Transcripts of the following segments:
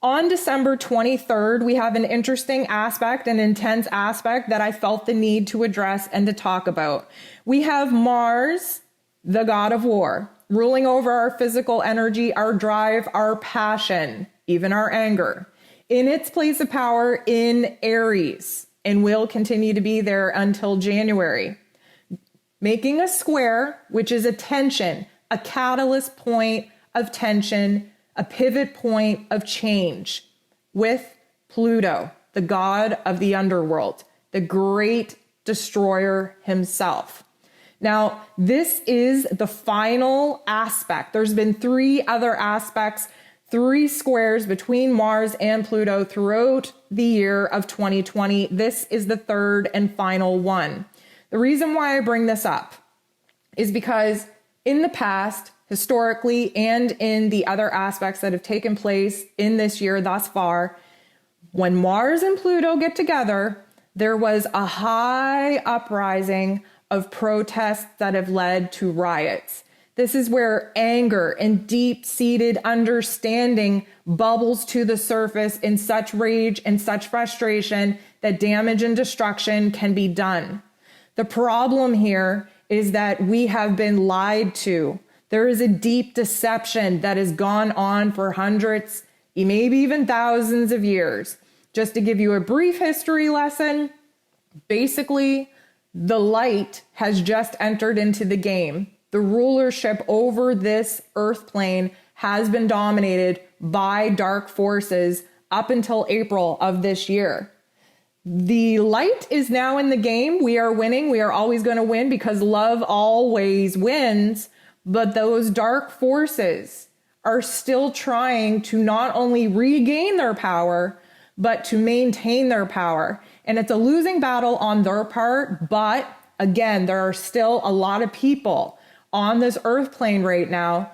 On December 23rd, we have an interesting aspect, an intense aspect that I felt the need to address and to talk about. We have Mars, the god of war, ruling over our physical energy, our drive, our passion, even our anger, in its place of power in Aries, and will continue to be there until January. Making a square, which is a tension, a catalyst point of tension, a pivot point of change with Pluto, the god of the underworld, the great destroyer himself. Now, this is the final aspect. There's been 3 other aspects, 3 squares between Mars and Pluto throughout the year of 2020. This is the 3rd and final one. The reason why I bring this up is because in the past, historically, and in the other aspects that have taken place in this year thus far, when Mars and Pluto get together, there was a high uprising of protests that have led to riots. This is where anger and deep-seated understanding bubbles to the surface in such rage and such frustration that damage and destruction can be done. The problem here is that we have been lied to. There is a deep deception that has gone on for hundreds, maybe even thousands of years. Just to give you a brief history lesson, basically, the light has just entered into the game. The rulership over this earth plane has been dominated by dark forces up until April of this year. The light is now in the game. We are winning. We are always going to win because love always wins. But those dark forces are still trying to not only regain their power, but to maintain their power. And it's a losing battle on their part. But again, there are still a lot of people on this earth plane right now,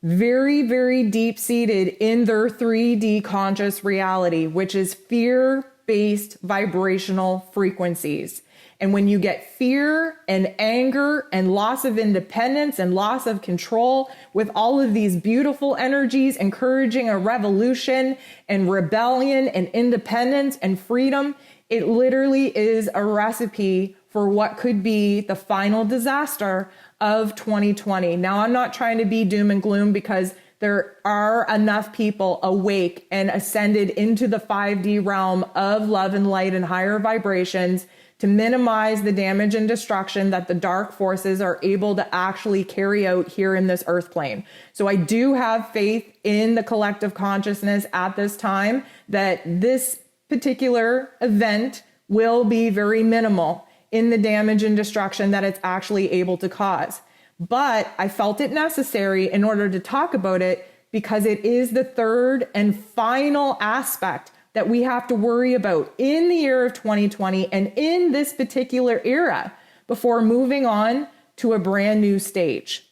very, very deep-seated in their 3D conscious reality, which is fear-based vibrational frequencies. And when you get fear and anger and loss of independence and loss of control with all of these beautiful energies encouraging a revolution and rebellion and independence and freedom, it literally is a recipe for what could be the final disaster of 2020. Now, I'm not trying to be doom and gloom because there are enough people awake and ascended into the 5D realm of love and light and higher vibrations to minimize the damage and destruction that the dark forces are able to actually carry out here in this earth plane. So I do have faith in the collective consciousness at this time that this particular event will be very minimal in the damage and destruction that it's actually able to cause. But I felt it necessary in order to talk about it because it is the 3rd and final aspect that we have to worry about in the year of 2020 and in this particular era before moving on to a brand new stage.